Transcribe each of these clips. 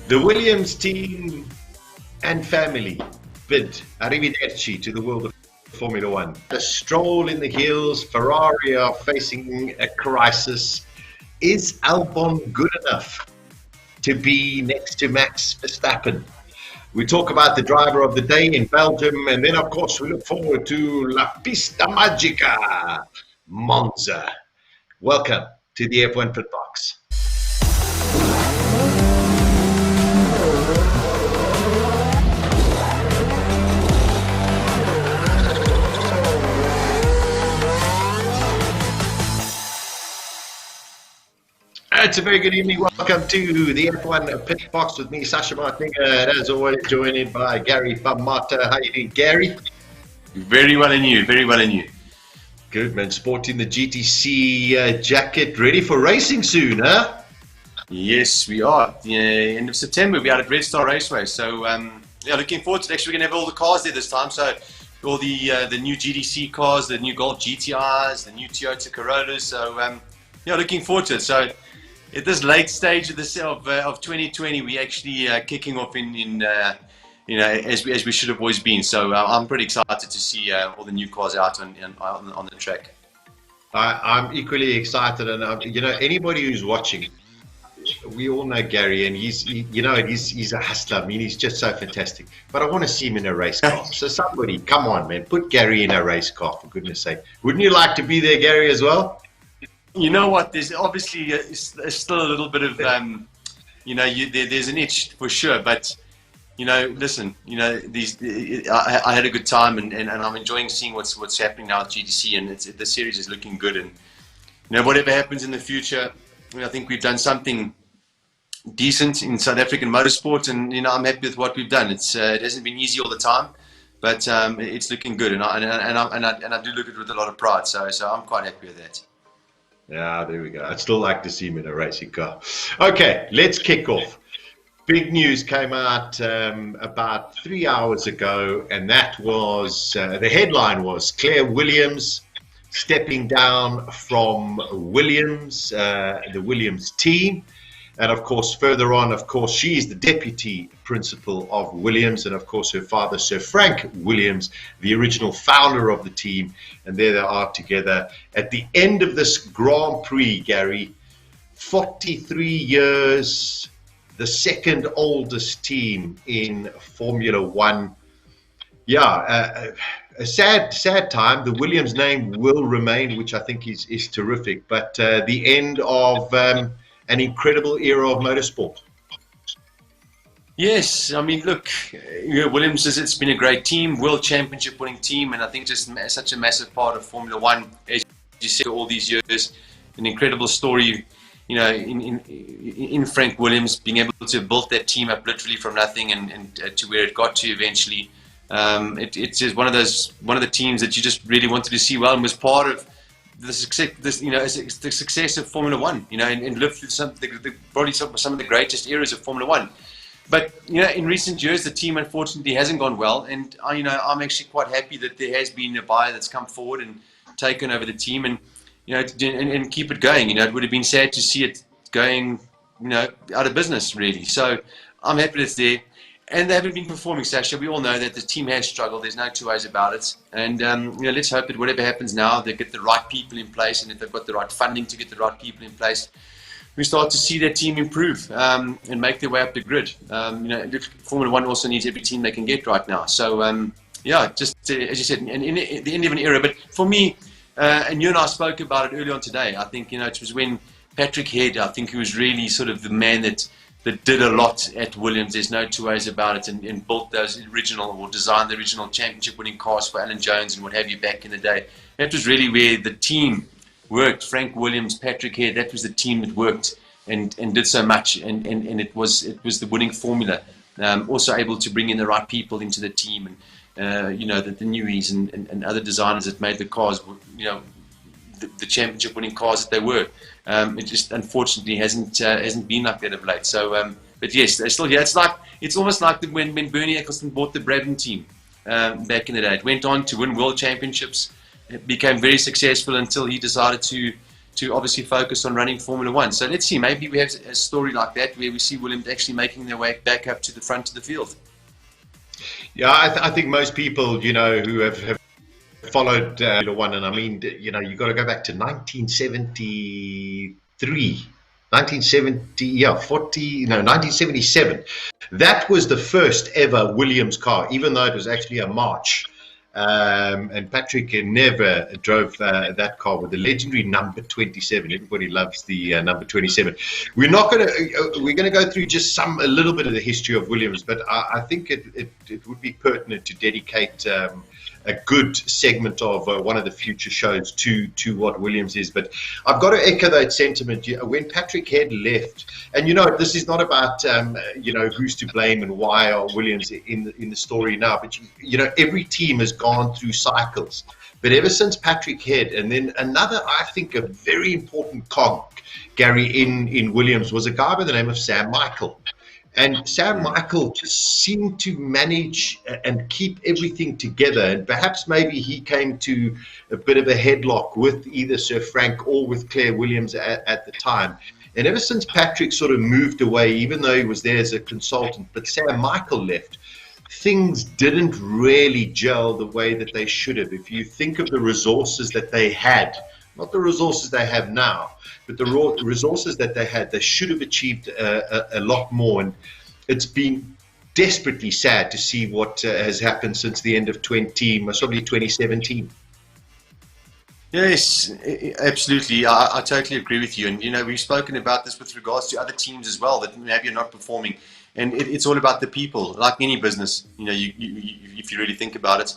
The Williams team and family bid arrivederci to the world of Formula One. A stroll in the hills, Ferrari are facing a crisis. Is Albon good enough to be next to Max Verstappen? We talk about the driver of the day in Belgium, and then, of course, we look forward to La Pista Magica, Monza. Welcome to the F1 PitBox. It's a very good evening. Welcome to the F1 PitBox with me, Sasha Martinga, and as always, joined by Gary Famata. How you doing, Gary? Very well, and you? Very well, and you? Good, man. Sporting the GTC jacket, ready for racing soon, huh? Yes, we are. End of September, we're out at Red Star Raceway. So, looking forward to it. Actually, we're going to have all the cars there this time. So, all the new GDC cars, the new Golf GTIs, the new Toyota Corollas. So, looking forward to it. So, at this late stage of 2020, we're actually kicking off as we should have always been. So I'm pretty excited to see all the new cars out on the track. I'm equally excited, and anybody who's watching, we all know Gary, and he's a hustler. I mean, he's just so fantastic. But I want to see him in a race car. So somebody, come on, man, put Gary in a race car, for goodness sake. Wouldn't you like to be there, Gary, as well? You know what? There's obviously still a little bit of, there's an itch for sure. But, listen, I had a good time, and I'm enjoying seeing what's happening now at GDC, and the series is looking good. And, whatever happens in the future, I think we've done something decent in South African motorsport, and, I'm happy with what we've done. It hasn't been easy all the time, but it's looking good, and I do look at it with a lot of pride. So I'm quite happy with that. Yeah, there we go. I'd still like to see him in a racing car. Okay, let's kick off. Big news came out about 3 hours ago, and that was, the headline was Claire Williams stepping down from Williams, the Williams team. And of course, further on, of course, she is the deputy principal of Williams, and of course, her father, Sir Frank Williams, the original founder of the team. And there they are together at the end of this Grand Prix, Gary. 43 years, the second oldest team in Formula One. Yeah, a sad time. The Williams name will remain, which I think is terrific. But the end of an incredible era of motorsport. Yes, I mean, look, Williams it's been a great team, world championship winning team, and I think just such a massive part of Formula One, as you said, all these years. An incredible story, in Frank Williams being able to build that team up literally from nothing and to where it got to eventually. It's just one of the teams that you just really wanted to see well, and was part of the success of Formula One, and lived through probably some of the greatest eras of Formula One. But in recent years, the team unfortunately hasn't gone well, and I'm actually quite happy that there has been a buyer that's come forward and taken over the team, and and keep it going. It would have been sad to see it going, out of business really. So I'm happy that it's there. And they haven't been performing, Sasha. We all know that the team has struggled. There's no two ways about it. And let's hope that whatever happens now, they get the right people in place, and if they've got the right funding to get the right people in place, we start to see their team improve and make their way up the grid. Formula One also needs every team they can get right now. So just as you said, in the end of an era. But for me, and you and I spoke about it early on today. I think it was when Patrick Head, I think, he was really sort of the man that did a lot at Williams. There's no two ways about it, and built those original, or designed the original championship winning cars for Alan Jones and what have you back in the day. That was really where the team worked. Frank Williams, Patrick Head, that was the team that worked and did so much, and it was the winning formula. Also able to bring in the right people into the team, and the newies and other designers that made the cars, the championship winning cars that they were. It just unfortunately hasn't been like that of late. So, but yes, they're still here. It's almost like when Bernie Eccleston bought the Brabham team back in the day. It went on to win world championships. It became very successful until he decided to to obviously focus on running Formula One. So let's see, maybe we have a story like that where we see Williams actually making their way back up to the front of the field. Yeah, I think most people, you know, who have followed Formula One, and I mean, you know, you got to go back to 1973. 1977. That was the first ever Williams car, even though it was actually a March. And Patrick never drove that car with the legendary number 27. Everybody loves the number 27. We're going to go through just a little bit of the history of Williams, but I think it would be pertinent to dedicate a good segment of one of the future shows to what Williams is. But I've got to echo that sentiment. When Patrick Head left, and you know, this is not about you know, who's to blame and why are Williams in the story now, but you know, every team has gone through cycles. But ever since Patrick Head, and then another, I think, a very important cog, Gary, in Williams was a guy by the name of Sam Michael. And Sam Michael just seemed to manage and keep everything together. And perhaps maybe he came to a bit of a headlock with either Sir Frank or with Claire Williams at the time. And ever since Patrick sort of moved away, even though he was there as a consultant, but Sam Michael left, things didn't really gel the way that they should have. If you think of the resources that they had, not the resources they have now, but the resources that they had, they should have achieved a lot more. And it's been desperately sad to see what has happened since the end of 2017. Yes, absolutely. I totally agree with you. And, you know, we've spoken about this with regards to other teams as well that maybe are not performing. And it's all about the people, like any business. You know, if you really think about it,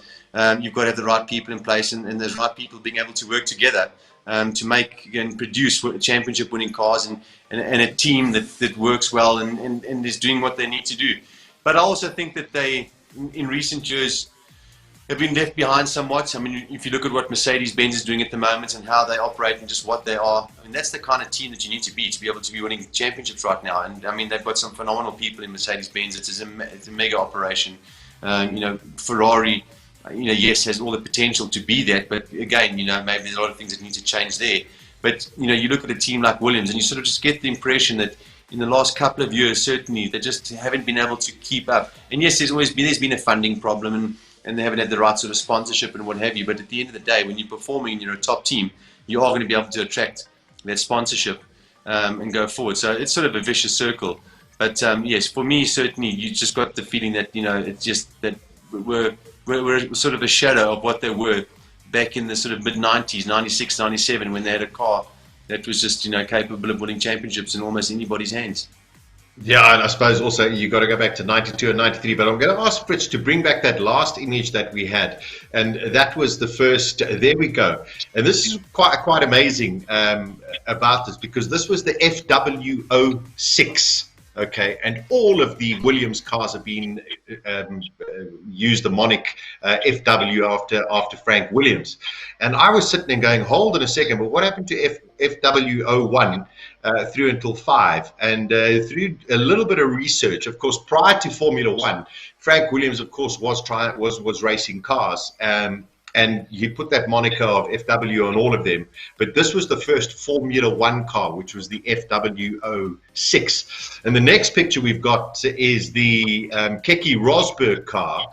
you've got to have the right people in place and those right people being able to work together to make and produce championship winning cars and a team that works well and is doing what they need to do. But I also think that they, in recent years, have been left behind somewhat. I mean, if you look at what Mercedes-Benz is doing at the moment and how they operate and just what they are, I mean, that's the kind of team that you need to be able to be winning championships right now. And I mean, they've got some phenomenal people in Mercedes-Benz. It's a mega operation. You know, Ferrari, you know, yes, has all the potential to be that, but again, you know, maybe there's a lot of things that need to change there. But, you know, you look at a team like Williams and you sort of just get the impression that in the last couple of years, certainly, they just haven't been able to keep up. And yes, there's been a funding problem and they haven't had the right sort of sponsorship and what have you. But at the end of the day, when you're performing and you're a top team, you are going to be able to attract that sponsorship and go forward. So it's sort of a vicious circle. But yes, for me, certainly, you just got the feeling that, you know, it's just that we're sort of a shadow of what they were back in the sort of mid-90s, 96, 97, when they had a car that was just, you know, capable of winning championships in almost anybody's hands. Yeah, and I suppose also you got to go back to 92 and 93, but I'm going to ask Fritz to bring back that last image that we had, and that was the first, there we go. And this is quite amazing about this, because this was the FW06. Okay, and all of the Williams cars have been used the moniker FW after Frank Williams. And I was sitting there going, hold on a second, but what happened to FW01 through until 5? And through a little bit of research, of course, prior to Formula One, Frank Williams, of course, was racing cars. And you put that moniker of FW on all of them. But this was the first Formula One car, which was the FW06. And the next picture we've got is the Keke Rosberg car,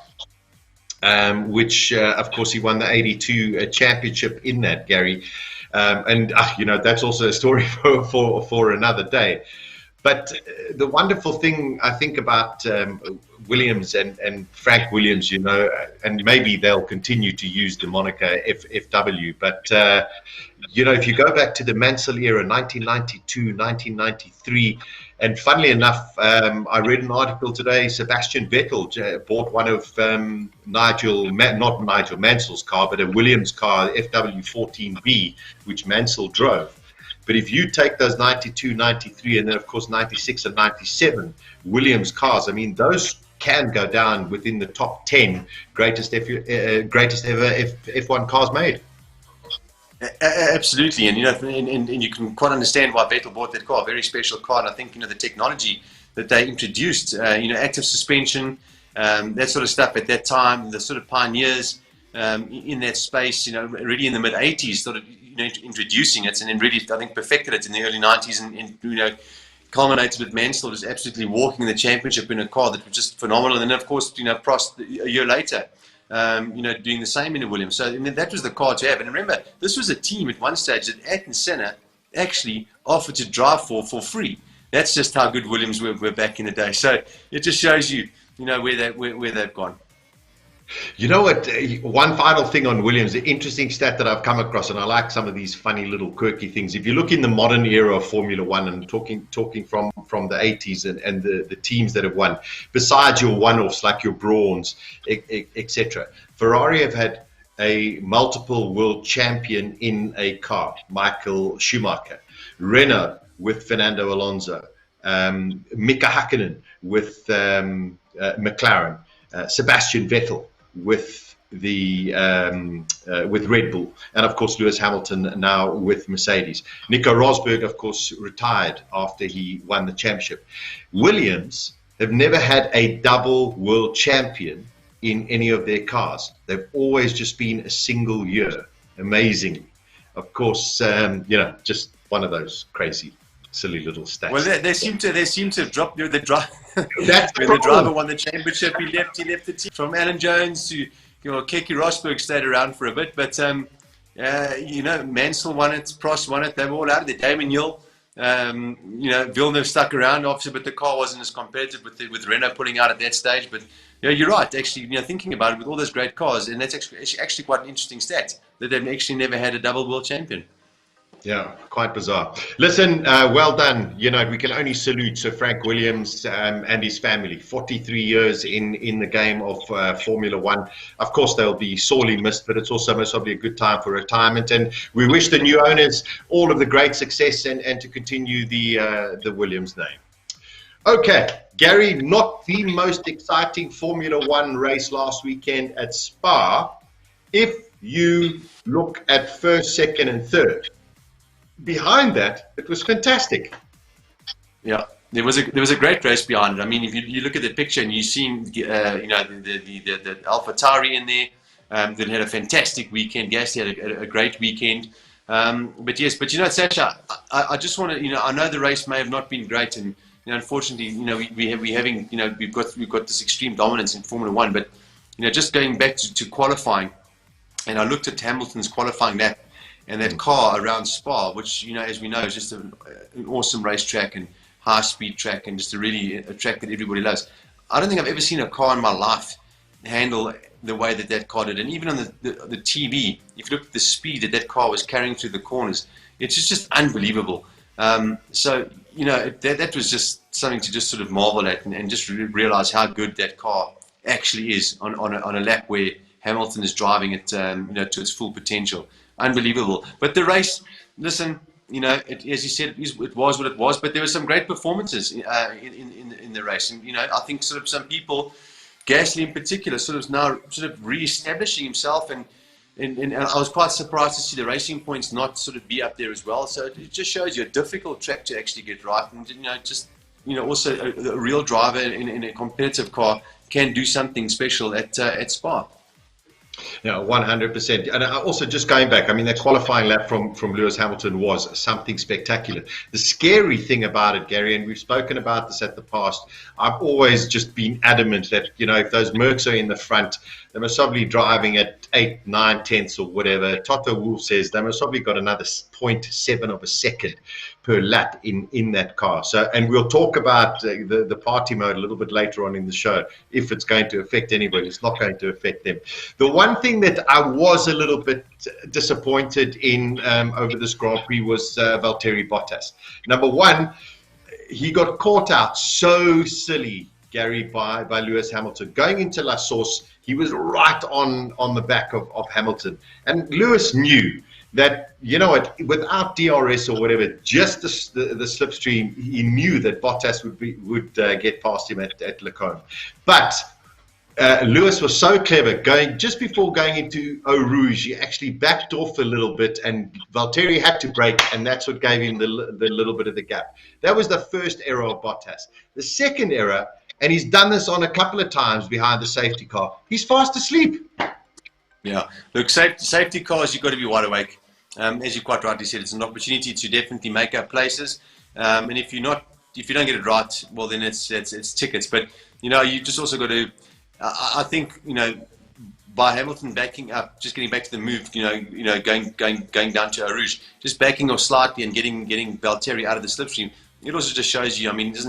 which, of course, he won the 82 championship in that, Gary. And, you know, that's also a story for another day. But the wonderful thing, I think, about Williams and Frank Williams, you know, and maybe they'll continue to use the moniker FW, but, you know, if you go back to the Mansell era, 1992, 1993, and funnily enough, I read an article today, Sebastian Vettel bought one of not Nigel Mansell's car, but a Williams car, FW14B, which Mansell drove. But if you take those 92, 93, and then, of course, 96 and 97 Williams cars, I mean, those can go down within the top 10 greatest ever F1 cars made. Absolutely. And, you know, and you can quite understand why Vettel bought that car, a very special car. And I think, you know, the technology that they introduced, you know, active suspension, that sort of stuff at that time, the sort of pioneers, in that space, really in the mid-80s, started introducing it, and then really, I think, perfected it in the early 90s, and culminated with Mansell just absolutely walking the championship in a car that was just phenomenal. And then, of course, Prost a year later, doing the same in a Williams. So that was the car to have. And remember, this was a team at one stage that Ayrton Senna actually offered to drive for free. That's just how good Williams were back in the day. So it just shows you, where they've gone. You know what? One final thing on Williams, the interesting stat that I've come across, and I like some of these funny little quirky things. If you look in the modern era of Formula One and talking from the 80s and the teams that have won, besides your one-offs like your Brauns, etc., Ferrari have had a multiple world champion in a car, Michael Schumacher, Renault with Fernando Alonso, Mika Hakkinen with McLaren, Sebastian Vettel with Red Bull, and of course Lewis Hamilton now with Mercedes. Nico Rosberg, of course, retired after he won the championship. Williams have never had a double world champion in any of their cars. They've always just been a single year, amazingly. Of course, just one of those crazy, silly little stats. Well, they seem to have dropped the drive. That's when the driver won the championship, he left the team. From Alan Jones to Keke Rosberg stayed around for a bit, but Mansell won it, Prost won it. They were all out of there. Damon Hill, Villeneuve stuck around, obviously, but the car wasn't as competitive with Renault pulling out at that stage. But you're right. Actually, thinking about it, with all those great cars, and that's actually quite an interesting stat that they've actually never had a double world champion. Yeah, quite bizarre. Listen, well done. We can only salute Sir Frank Williams and his family. 43 years in the game of Formula One. Of course, they'll be sorely missed, but it's also most probably a good time for retirement. And we wish the new owners all of the great success and to continue the Williams name. Okay, Gary, not the most exciting Formula One race last weekend at Spa. If you look at first, second, and third, behind that, it was fantastic. Yeah, there was a great race behind it. I mean, if you look at the picture and you see, the AlphaTauri in there, that had a fantastic weekend. Gasly had a great weekend. But Sasha, I just want to, I know the race may have not been great, and unfortunately, we've got this extreme dominance in Formula One. But just going back to qualifying, and I looked at Hamilton's qualifying lap. And that car around Spa, which, as we know, is just an awesome racetrack and high-speed track and just a track that everybody loves. I don't think I've ever seen a car in my life handle the way that car did. And even on the TV, if you look at the speed that car was carrying through the corners, it's just unbelievable. That was just something to just sort of marvel at and just realize how good that car actually is on a lap where Hamilton is driving it, to its full potential. Unbelievable. But the race, listen, as you said, it was what it was. But there were some great performances in the race, and I think sort of some people, Gasly in particular, sort of re-establishing himself, and I was quite surprised to see the Racing Points not sort of be up there as well. So it just shows you a difficult track to actually get right, and also a real driver in a competitive car can do something special at Spa. Yeah, 100%. And also just going back, I mean, that qualifying lap from Lewis Hamilton was something spectacular. The scary thing about it, Gary, and we've spoken about this at the past, I've always just been adamant that, if those Mercs are in the front, they must probably driving at 8, 9 tenths or whatever. Toto Wolff says they must probably got another 0.7 of a second per lap in that car. So, and we'll talk about the party mode a little bit later on in the show. If it's going to affect anybody, it's not going to affect them. The one thing that I was a little bit disappointed in over this Grand Prix was Valtteri Bottas. Number one, he got caught out so silly, Gary, by Lewis Hamilton. Going into La Source, he was right on the back of Hamilton. And Lewis knew that, without DRS or whatever, just the slipstream, he knew that Bottas would get past him at Le Combe. But Lewis was so clever. Just before going into Eau Rouge, he actually backed off a little bit, and Valtteri had to brake, and that's what gave him the little bit of the gap. That was the first error of Bottas. The second error, and he's done this on a couple of times behind the safety car, he's fast asleep. Yeah, look, safety cars, you've got to be wide awake. As you quite rightly said, it's an opportunity to definitely make up places. And if you don't get it right, well, then it's tickets. But you just also got to. I think by Hamilton backing up, just getting back to the move, going down to Eau Rouge, just backing off slightly and getting Valtteri out of the slipstream. It also just shows you. I mean, he's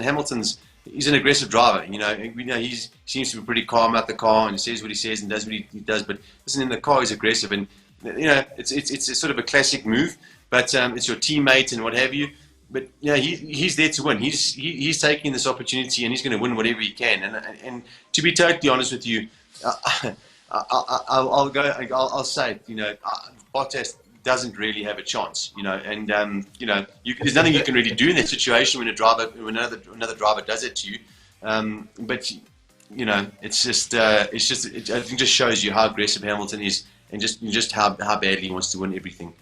an aggressive driver. He seems to be pretty calm out the car and he says what he says and does what he does. But listen, in the car, he's aggressive, and it's a sort of a classic move. But it's your teammate and what have you. But he's there to win. He's taking this opportunity and he's going to win whatever he can. And to be totally honest with you, I'll say Bottas doesn't really have a chance, and there's nothing you can really do in that situation when another driver does it to you. But it's just I think it just shows you how aggressive Hamilton is, and just how badly he wants to win everything.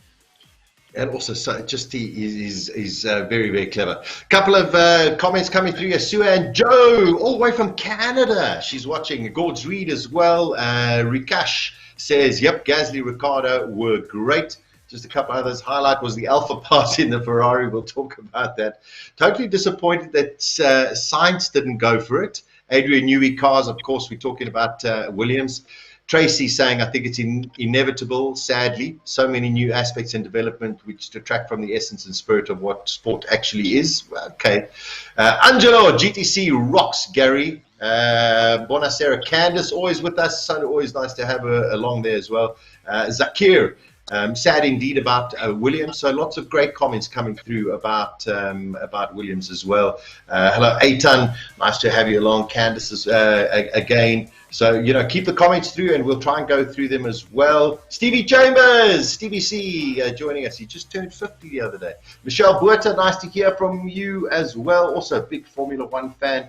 And also, he's very, very clever. A couple of comments coming through here. Sue and Joe, all the way from Canada. She's watching. Gord's Reed as well. Rikash says, yep, Gasly, Ricciardo were great. Just a couple others. Highlight was the Alpha pass in the Ferrari. We'll talk about that. Totally disappointed that Sainz didn't go for it. Adrian Newey cars, of course, we're talking about Williams. Tracy saying, I think it's inevitable, sadly. So many new aspects in development which detract from the essence and spirit of what sport actually is. Okay. Angelo, GTC rocks, Gary. Bonasera, Candace, always with us. So always nice to have her along there as well. Zakir, sad indeed about Williams. So lots of great comments coming through about Williams as well. Hello, Eitan. Nice to have you along. Candace again. So, keep the comments through and we'll try and go through them as well. Stevie Chambers, Stevie C, joining us. He just turned 50 the other day. Michelle Buerta, nice to hear from you as well. Also a big Formula One fan.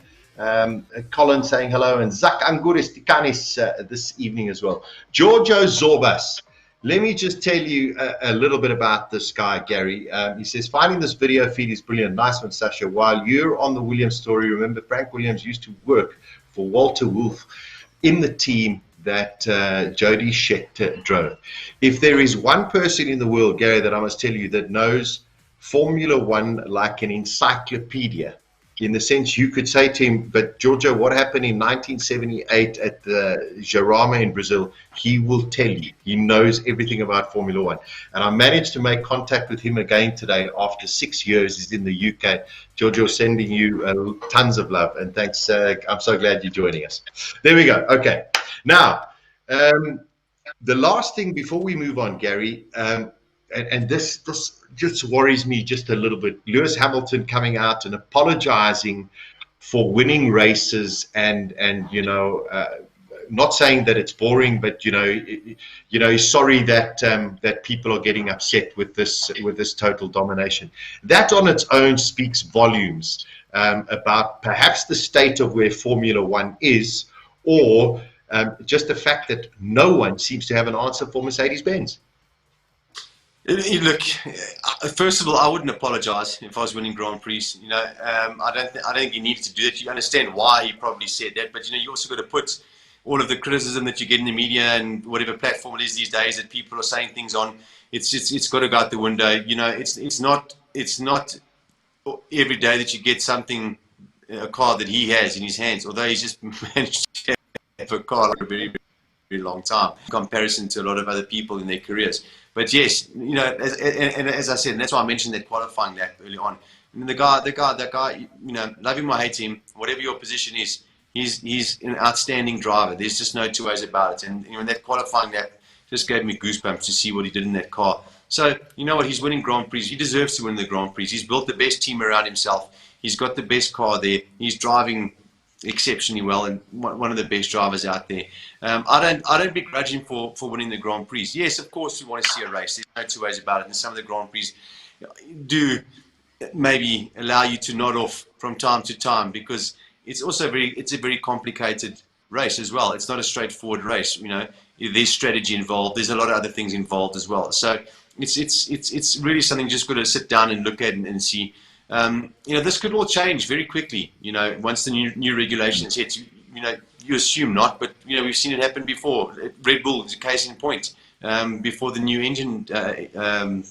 Colin saying hello. And Zak Anguris Tikanis this evening as well. Giorgio Zorbas. Let me just tell you a little bit about this guy, Gary. He says, finding this video feed is brilliant. Nice one, Sasha. While you're on the Williams story, remember Frank Williams used to work for Walter Wolf in the team that Jody Scheckter drove. If there is one person in the world, Gary, that I must tell you that knows Formula One like an encyclopedia, in the sense you could say to him, but Giorgio, what happened in 1978 at the Jarama in Brazil? He will tell you. He knows everything about Formula One. And I managed to make contact with him again today after 6 years. He's in the UK. Giorgio, sending you tons of love. And thanks. I'm so glad you're joining us. There we go. Okay. Now, the last thing before we move on, Gary, and this just worries me just a little bit. Lewis Hamilton coming out and apologizing for winning races and not saying that it's boring, but he's sorry that that people are getting upset with this total domination. That on its own speaks volumes about perhaps the state of where Formula One is, or just the fact that no one seems to have an answer for Mercedes-Benz. Look, first of all, I wouldn't apologise if I was winning Grand Prix. I don't think he needed to do that. You understand why he probably said that, but you also got to put all of the criticism that you get in the media and whatever platform it is these days that people are saying things on. It's got to go out the window. It's not every day that you get a car that he has in his hands, although he's just managed to have a car for a very, very long time in comparison to a lot of other people in their careers. But yes, as I said, and that's why I mentioned that qualifying lap early on. And that guy, love him or hate him, whatever your position is, he's an outstanding driver. There's just no two ways about it. And that qualifying lap just gave me goosebumps to see what he did in that car. So you know what? He's winning Grand Prix. He deserves to win the Grand Prix. He's built the best team around himself. He's got the best car there. He's driving exceptionally well and one of the best drivers out there. I don't begrudge him for winning the Grand Prix. Yes, of course we want to see a race. There's no two ways about it. And some of the Grand Prix do maybe allow you to nod off from time to time, because it's also a very complicated race as well. It's not a straightforward race. There's strategy involved. There's a lot of other things involved as well. So it's really something just got to sit down and look at and see. This could all change very quickly. Once the new regulations hit, you assume not, but we've seen it happen before. Red Bull is a case in point. Before the new engine era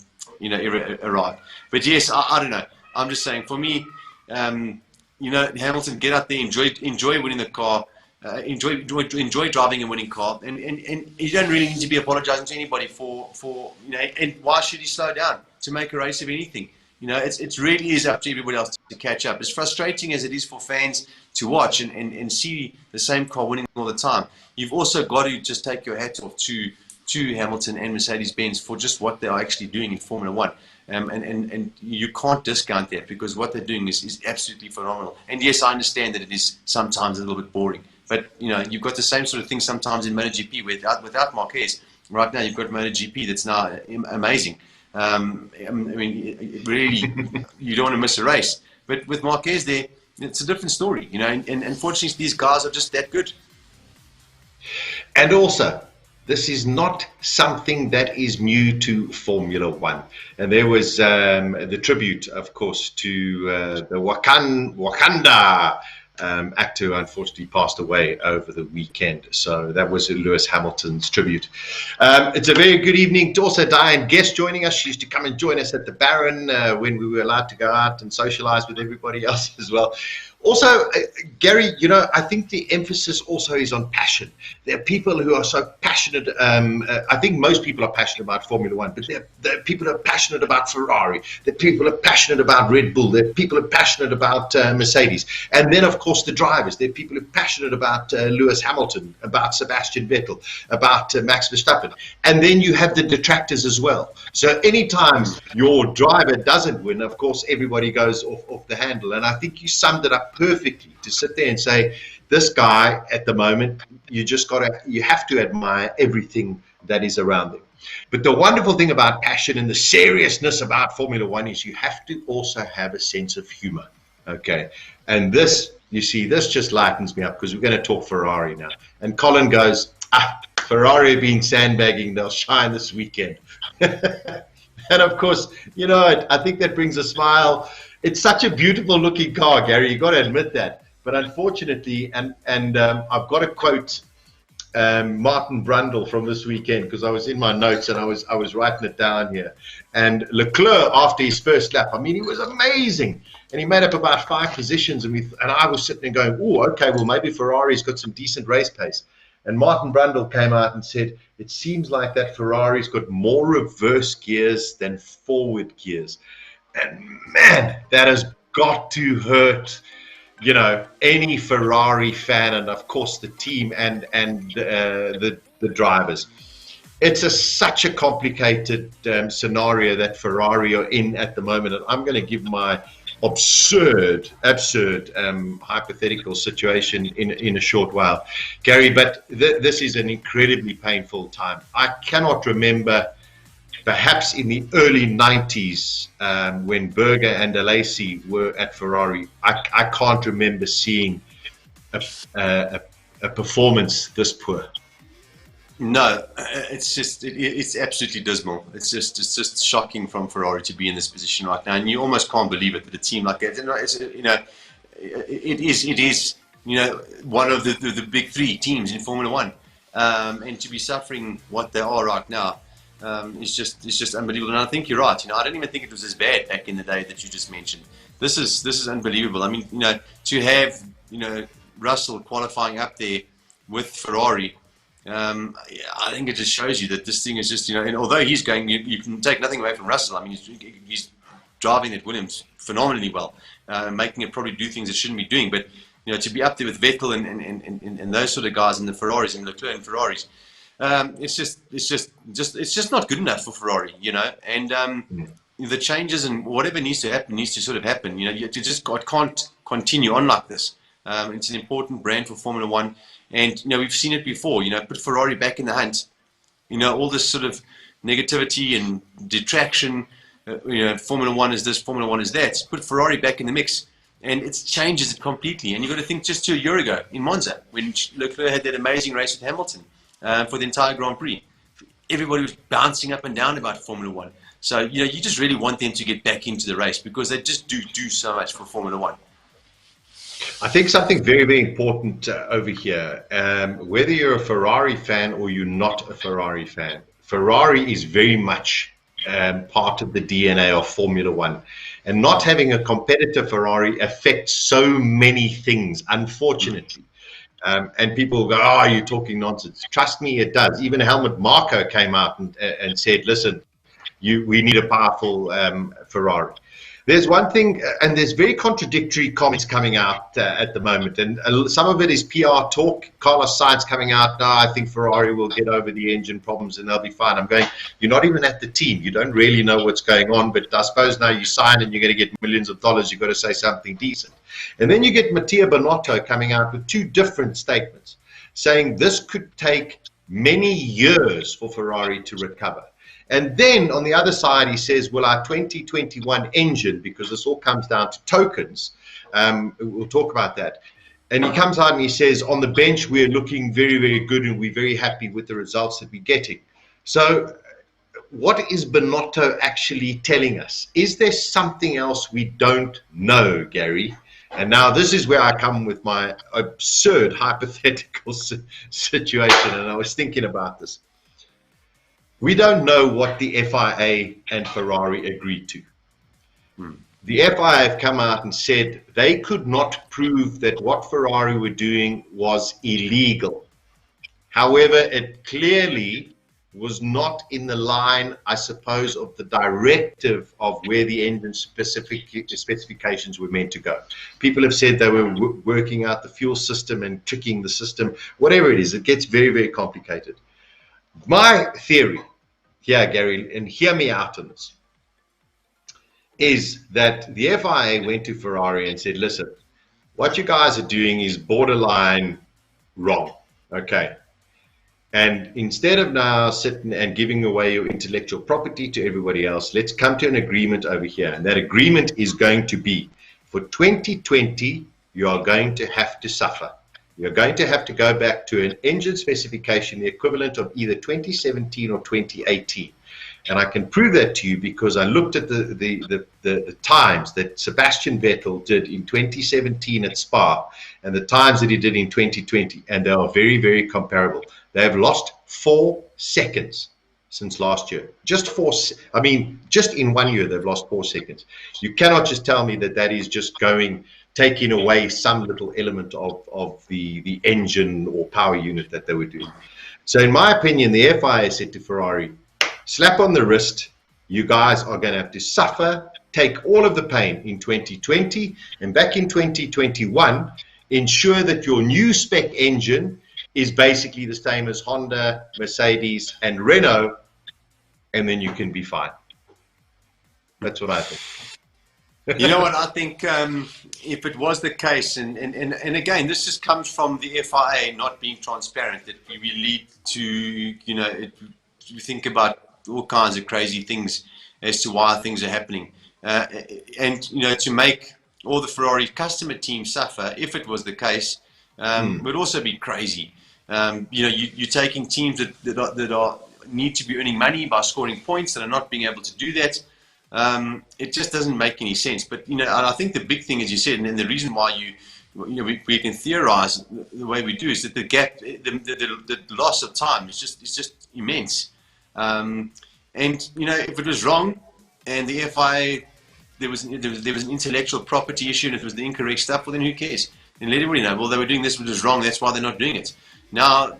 arrived. But yes, I don't know. I'm just saying, for me, Hamilton, get out there, enjoy winning the car, enjoy driving a winning car, and you don't really need to be apologizing to anybody for and why should he slow down to make a race of anything? It really is up to everybody else to catch up. As frustrating as it is for fans to watch and see the same car winning all the time, you've also got to just take your hat off to Hamilton and Mercedes-Benz for just what they are actually doing in Formula One. And you can't discount that, because what they're doing is absolutely phenomenal. And yes, I understand that it is sometimes a little bit boring. But, you've got the same sort of thing sometimes in MotoGP without Marquez. Right now, you've got MotoGP that's now amazing. I mean, really, you don't want to miss a race. But with Marquez there, it's a different story, and unfortunately, these guys are just that good. And also, this is not something that is new to Formula One. And there was the tribute, of course, to the Wakanda actor who unfortunately passed away over the weekend. So that was Lewis Hamilton's tribute. It's a very good evening to also Diane Guest joining us. She used to come and join us at the Baron when we were allowed to go out and socialize with everybody else as well. Also, Gary, I think the emphasis also is on passion. There are people who are so passionate. I think most people are passionate about Formula One, but there are people who are passionate about Ferrari. There are people who are passionate about Red Bull. There are people who are passionate about Mercedes. And then, of course, the drivers. There are people who are passionate about Lewis Hamilton, about Sebastian Vettel, about Max Verstappen. And then you have the detractors as well. So anytime your driver doesn't win, of course, everybody goes off the handle. And I think you summed it up perfectly to sit there and say, this guy at the moment, you have to admire everything that is around him. But the wonderful thing about passion and the seriousness about Formula One is you have to also have a sense of humor. Okay. And this just lightens me up, because we're going to talk Ferrari now. And Colin goes, Ferrari have been sandbagging, they'll shine this weekend. And of course, I think that brings a smile. It's such a beautiful looking car, Gary. You got to admit that. But unfortunately, and I've got to quote Martin Brundle from this weekend, because I was in my notes and I was writing it down here. And Leclerc, after his first lap, I mean, he was amazing, and he made up about 5 positions. And I was sitting there going, "Oh, okay, well maybe Ferrari's got some decent race pace." And Martin Brundle came out and said, "It seems like that Ferrari's got more reverse gears than forward gears." And man, that has got to hurt, any Ferrari fan, and of course the team and the drivers. It's such a complicated scenario that Ferrari are in at the moment. And I'm going to give my absurd hypothetical situation in a short while, Gary. But this is an incredibly painful time. I cannot remember. Perhaps in the early 90s, when Berger and Alesi were at Ferrari, I can't remember seeing a performance this poor. No, it's absolutely dismal. It's just shocking from Ferrari to be in this position right now, and you almost can't believe it that a team like that. It is one of the big 3 teams in Formula One, and to be suffering what they are right now. It's just unbelievable. And I think you're right. I don't even think it was as bad back in the day that you just mentioned. This is unbelievable. I mean, to have Russell qualifying up there with Ferrari, I think it just shows you that this thing is just and although he's going, you can take nothing away from Russell. I mean, he's driving at Williams phenomenally well, making it probably do things it shouldn't be doing. But to be up there with Vettel and those sort of guys in the Ferraris and Leclerc and Ferraris. It's just not good enough for Ferrari, and the changes and whatever needs to happen needs to sort of happen. You just can't continue on like this. It's an important brand for Formula One, and we've seen it before. Put Ferrari back in the hunt. All this sort of negativity and detraction. Formula One is this, Formula One is that. Put Ferrari back in the mix, and it changes it completely. And you've got to think just a year ago in Monza when Leclerc had that amazing race with Hamilton. For the entire Grand Prix, everybody was bouncing up and down about Formula One. So you just really want them to get back into the race, because they just do so much for Formula One. I think something very, very important over here, whether you're a Ferrari fan or you're not a Ferrari fan, Ferrari is very much part of the DNA of Formula One. And not having a competitor Ferrari affects so many things, unfortunately. And people go, oh, you're talking nonsense. Trust me, it does. Even Helmut Marko came out and said, listen, we need a powerful Ferrari. There's one thing, and there's very contradictory comments coming out at the moment, and some of it is PR talk. Carlos Sainz coming out, no, I think Ferrari will get over the engine problems and they'll be fine. I'm going, you're not even at the team. You don't really know what's going on, but I suppose now you sign and you're going to get millions of dollars. You've got to say something decent. And then you get Mattia Binotto coming out with two different statements, saying this could take many years for Ferrari to recover. And then on the other side, he says, well, our 2021 engine, because this all comes down to tokens, we'll talk about that. And he comes out and he says, on the bench, we're looking very, very good and we're very happy with the results that we're getting. So what is Binotto actually telling us? Is there something else we don't know, Gary? And now this is where I come with my absurd hypothetical situation. And I was thinking about this. We don't know what the FIA and Ferrari agreed to. The FIA have come out and said they could not prove that what Ferrari were doing was illegal. However, it clearly was not in the line, I suppose, of the directive of where the engine specifications were meant to go. People have said they were working out the fuel system and tricking the system, whatever it is. It gets very, very complicated. My theory here, Gary, and hear me out on this, is that the FIA went to Ferrari and said, listen, what you guys are doing is borderline wrong, okay? And instead of now sitting and giving away your intellectual property to everybody else, let's come to an agreement over here. And that agreement is going to be, for 2020, you are going to have to suffer. You're going to have to go back to an engine specification, the equivalent of either 2017 or 2018. And I can prove that to you because I looked at the times that Sebastian Vettel did in 2017 at Spa and the times that he did in 2020, and they are very, very comparable. They have lost 4 seconds since last year. Just in 1 year, they've lost 4 seconds. You cannot just tell me that that is just taking away some little element of the engine or power unit that they were doing. So in my opinion, the FIA said to Ferrari, slap on the wrist, you guys are going to have to suffer, take all of the pain in 2020, and back in 2021, ensure that your new spec engine is basically the same as Honda, Mercedes, and Renault, and then you can be fine. That's what I think. You know what, I think if it was the case, and again, this just comes from the FIA not being transparent, that we lead to, you think about all kinds of crazy things as to why things are happening. And, to make all the Ferrari customer teams suffer, if it was the case, would also be crazy. You're taking teams that need to be earning money by scoring points and are not being able to do that. It just doesn't make any sense. But and I think the big thing, as you said, and the reason why we can theorize the way we do is that the gap, the loss of time is just immense. And if it was wrong, and the FIA there was an intellectual property issue, and if it was the incorrect stuff, well then who cares? And let everybody know, well, they were doing this, which was wrong. That's why they're not doing it. Now,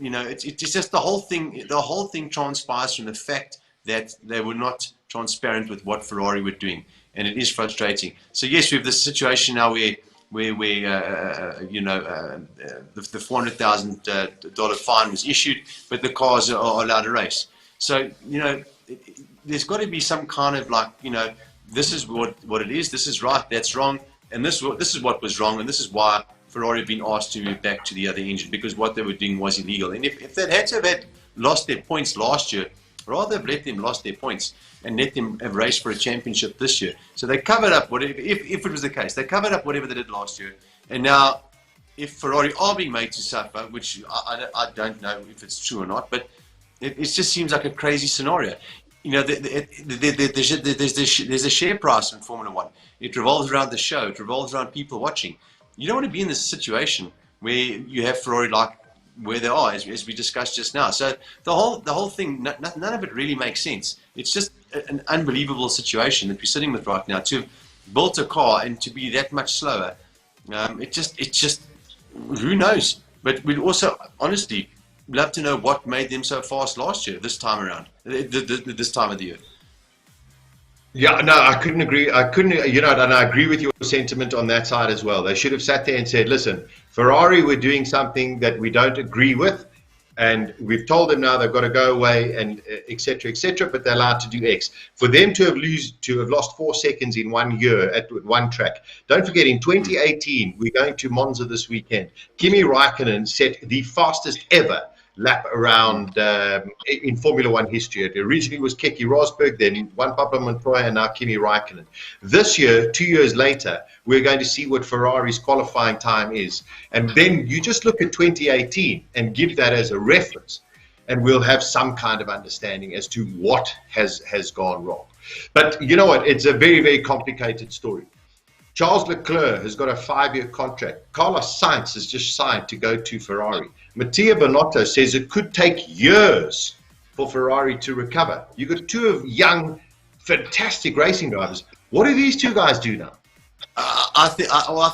it's just the whole thing. The whole thing transpires from the fact that they were not transparent with what Ferrari were doing, and it is frustrating. So yes, we have this situation now where the $400,000 fine was issued, but the cars are allowed to race. So there's got to be some kind of this is what it is. This is right. That's wrong. And this is what was wrong, and this is why Ferrari have been asked to move back to the other engine, because what they were doing was illegal. And if they had to have lost their points last year, rather have let them lost their points and let them have raced for a championship this year. So they covered up whatever, if it was the case, they covered up whatever they did last year. And now, if Ferrari are being made to suffer, which I don't know if it's true or not, but it just seems like a crazy scenario. There's a share price in Formula One. It revolves around the show. It revolves around people watching. you don't want to be in this situation where you have Ferrari like where they are, as we discussed just now. So the whole thing, none of it really makes sense. It's just an unbelievable situation that we're sitting with right now. To have built a car and to be that much slower, it's just who knows. But we'd also honestly love to know what made them so fast last year, this time around, this time of the year. Yeah, no, I couldn't agree. And I agree with your sentiment on that side as well. They should have sat there and said, listen, Ferrari, we're doing something that we don't agree with, and we've told them now they've got to go away and et cetera, but they're allowed to do X. For them to have lost 4 seconds in 1 year at one track. Don't forget, in 2018, we're going to Monza this weekend. Kimi Raikkonen set the fastest ever lap around in Formula One history. It originally was Keke Rosberg, then Juan Pablo Montoya, and now Kimi Raikkonen. This year, 2 years later, we're going to see what Ferrari's qualifying time is. And then you just look at 2018 and give that as a reference, and we'll have some kind of understanding as to what has gone wrong. But you know what? It's a very, very complicated story. Charles Leclerc has got a 5-year contract. Carlos Sainz has just signed to go to Ferrari. Mattia Binotto says it could take years for Ferrari to recover. You've got 2 of young, fantastic racing drivers. What do these 2 guys do now? I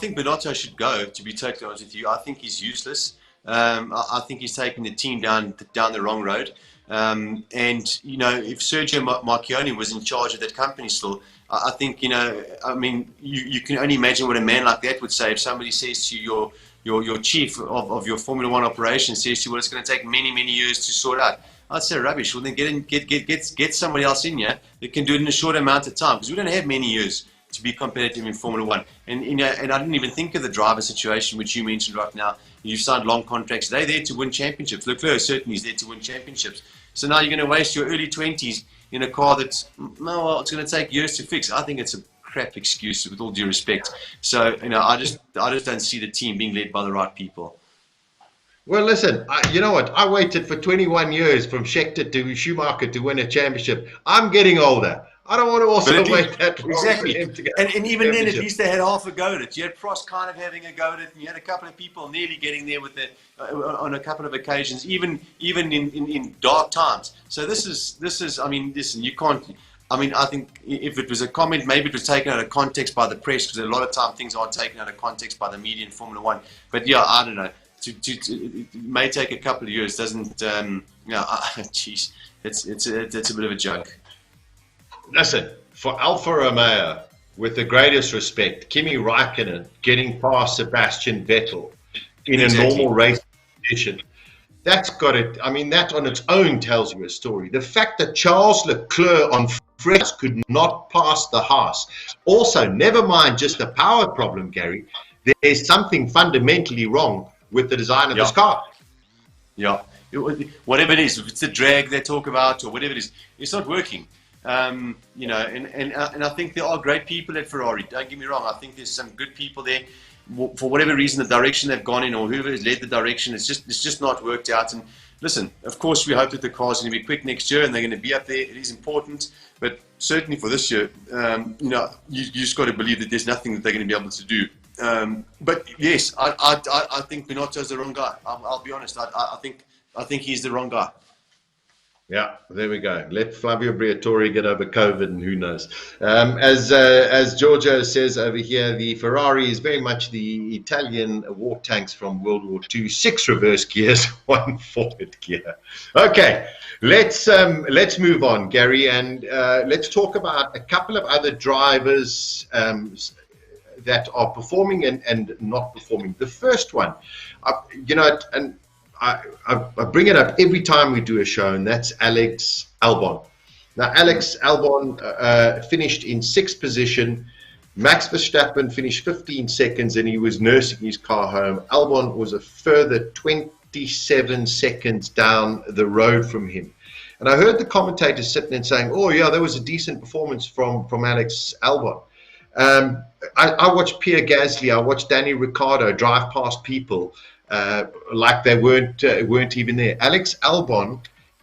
think Binotto should go, to be totally honest with you. I think he's useless. I think he's taking the team down the wrong road. And, you know, if Sergio Marchionne was in charge of that company still, I think, you know, I mean, you can only imagine what a man like that would say if somebody says to you, your chief of your Formula One operation says to you, well, it's going to take many, many years to sort out. I'd say rubbish. Well, then get somebody else in here that can do it in a short amount of time, because we don't have many years to be competitive in Formula One. And you know, and I didn't even think of the driver situation, which you mentioned right now. You've signed long contracts. They're there to win championships. Leclerc certainly is there to win championships. So now you're going to waste your early 20s in a car that's, no, well, it's going to take years to fix. I think it's a crap excuse, with all due respect. So, you know, I just don't see the team being led by the right people. Well, listen, you know what? I waited for 21 years from Scheckter to Schumacher to win a championship. I'm getting older. I don't want to also wait that long. Exactly. For him to get and even then, at least they had half a go at it. You had Prost kind of having a go at it, and you had a couple of people nearly getting there with it on a couple of occasions, even in dark times. So this is. I mean, listen, you can't. I mean, I think if it was a comment, maybe it was taken out of context by the press, because a lot of time things are taken out of context by the media in Formula One. But yeah, I don't know. It may take a couple of years. Doesn't? Jeez, it's a bit of a joke. Listen, for Alfa Romeo, with the greatest respect, Kimi Raikkonen getting past Sebastian Vettel in a normal race condition, that's got it. I mean, that on its own tells you a story. The fact that Charles Leclerc on fresh could not pass the Haas. Also, never mind just the power problem, Gary, there's something fundamentally wrong with the design of this car. Yeah, whatever it is, if it's the drag they talk about or whatever it is, it's not working. You know, and I think there are great people at Ferrari. Don't get me wrong. I think there's some good people there. For whatever reason, the direction they've gone in, or whoever has led the direction, it's just not worked out. And listen, of course, we hope that the car's going to be quick next year and they're going to be up there. It is important, but certainly for this year, you know, you just got to believe that there's nothing that they're going to be able to do. But yes, I think Binotto's the wrong guy. I'll be honest. I think he's the wrong guy. Yeah, there we go. Let Flavio Briatore get over COVID, and who knows. As Giorgio says over here, the Ferrari is very much the Italian war tanks from World War II. 6 reverse gears, 1 forward gear. Okay, let's move on, Gary, and let's talk about a couple of other drivers that are performing and not performing. The first one, you know, and I bring it up every time we do a show, and that's Alex Albon. Now, Alex Albon finished in 6th position. Max Verstappen finished 15 seconds, and he was nursing his car home. Albon was a further 27 seconds down the road from him. And I heard the commentators sitting and saying, oh, yeah, there was a decent performance from Alex Albon. I watched Pierre Gasly, I watched Danny Ricciardo drive past people like they weren't even there. Alex Albon,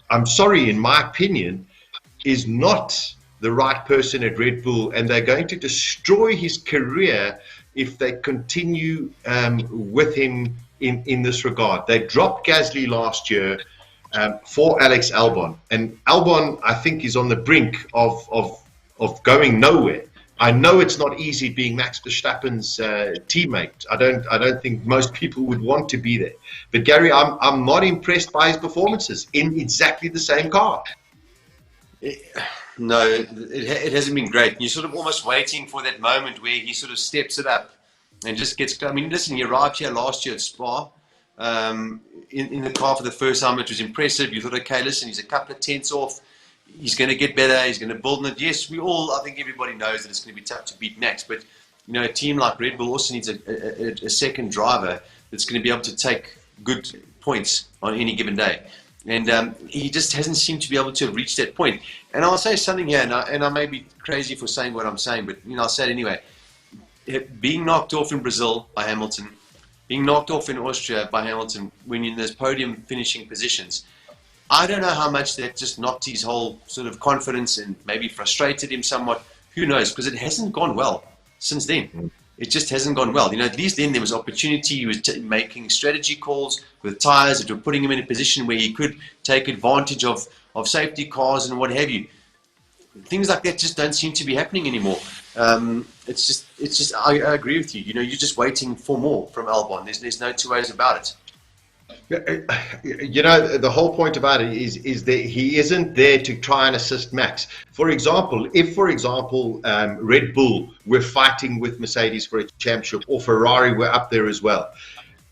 I'm sorry, in my opinion, is not the right person at Red Bull, and they're going to destroy his career if they continue with him in this regard. They dropped Gasly last year for Alex Albon, and Albon, I think, is on the brink of going nowhere. I know it's not easy being Max Verstappen's teammate. I don't think most people would want to be there. But Gary, I'm not impressed by his performances in exactly the same car. No, it hasn't been great. You're sort of almost waiting for that moment where he sort of steps it up and just gets. I mean, listen, you arrived here last year at Spa in the car for the first time, which was impressive. You thought, okay, listen, he's a couple of tenths off. He's going to get better. He's going to build on it. Yes, I think everybody knows that it's going to be tough to beat Max. But, you know, a team like Red Bull also needs a second driver that's going to be able to take good points on any given day. And he just hasn't seemed to be able to reach that point. And I'll say something here, and I may be crazy for saying what I'm saying, but, you know, I'll say it anyway. Being knocked off in Brazil by Hamilton, being knocked off in Austria by Hamilton when you're in those podium finishing positions, I don't know how much that just knocked his whole sort of confidence and maybe frustrated him somewhat. Who knows? Because it hasn't gone well since then. It just hasn't gone well. You know, at least then there was opportunity. He was making strategy calls with tires that were putting him in a position where he could take advantage of safety cars and what have you. Things like that just don't seem to be happening anymore. It's just. I agree with you. You know, you're just waiting for more from Albon. There's no two ways about it. You know, the whole point about it is that he isn't there to try and assist Max. For example, if Red Bull were fighting with Mercedes for a championship, or Ferrari were up there as well,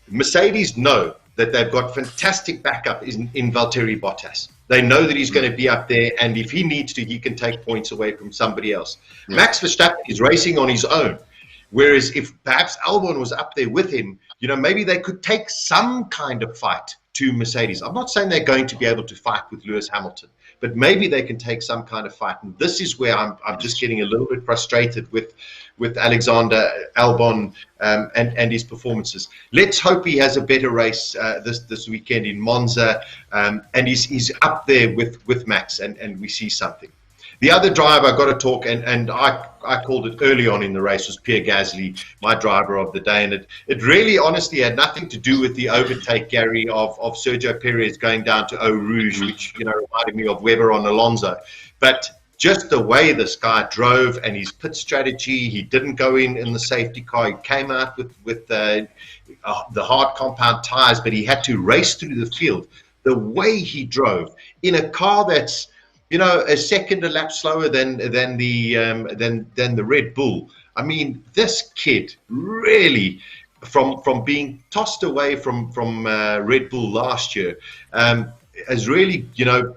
Mercedes know that they've got fantastic backup in Valtteri Bottas. They know that he's going to be up there, and if he needs to, he can take points away from somebody else. Yeah. Max Verstappen is racing on his own. Whereas if perhaps Albon was up there with him, you know, maybe they could take some kind of fight to Mercedes. I'm not saying they're going to be able to fight with Lewis Hamilton, but maybe they can take some kind of fight. And this is where I'm just getting a little bit frustrated with Alexander Albon and his performances. Let's hope he has a better race this weekend in Monza, and he's up there with Max, and we see something. The other driver I've got to talk, and I called it early on in the race, was Pierre Gasly, my driver of the day. And it really honestly had nothing to do with the overtake, Gary, of Sergio Perez going down to Eau Rouge, which, you know, reminded me of Weber on Alonso. But just the way this guy drove and his pit strategy, he didn't go in the safety car. He came out with the hard compound tires, but he had to race through the field. The way he drove in a car that's, you know, a second a lap slower than the Red Bull. I mean, this kid really, from being tossed away from Red Bull last year, has really, you know,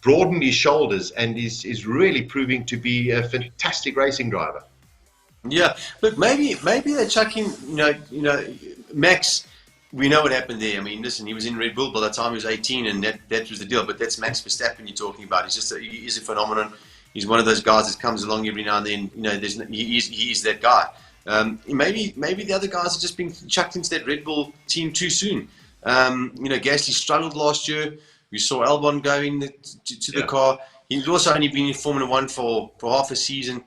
broadened his shoulders and is really proving to be a fantastic racing driver. Yeah, look, maybe they're chucking, you know, Max. We know what happened there. I mean, listen, he was in Red Bull by the time he was 18, and that was the deal. But that's Max Verstappen you're talking about. He's a phenomenon. He's one of those guys that comes along every now and then. You know, he's that guy. Maybe the other guys are just being chucked into that Red Bull team too soon. You know, Gasly struggled last year. We saw Albon going to the car. He's also only been in Formula One for half a season.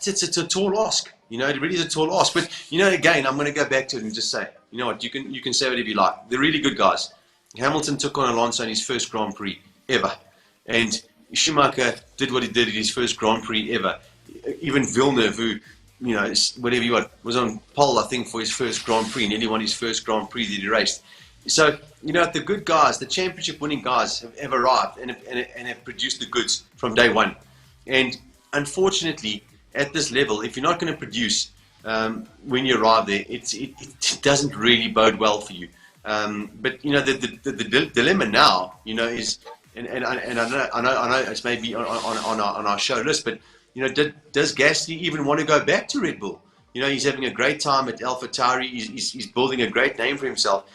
It's a tall ask. You know, it really is a tall ask. But, you know, again, I'm going to go back to it and just say, you know what, you can say whatever you like. They're really good guys. Hamilton took on Alonso in his first Grand Prix ever. And Schumacher did what he did in his first Grand Prix ever. Even Villeneuve, who, you know, whatever you want, was on pole, I think, for his first Grand Prix, nearly won his first Grand Prix that he raced. So, you know, the good guys, the championship-winning guys have arrived and have produced the goods from day one. And unfortunately, at this level, if you're not going to produce when you arrive there, it doesn't really bode well for you. But you know, the dilemma now, you know, is, and I know it's maybe on our show list, but you know, does Gasly even want to go back to Red Bull? You know, he's having a great time at AlphaTauri. He's building a great name for himself.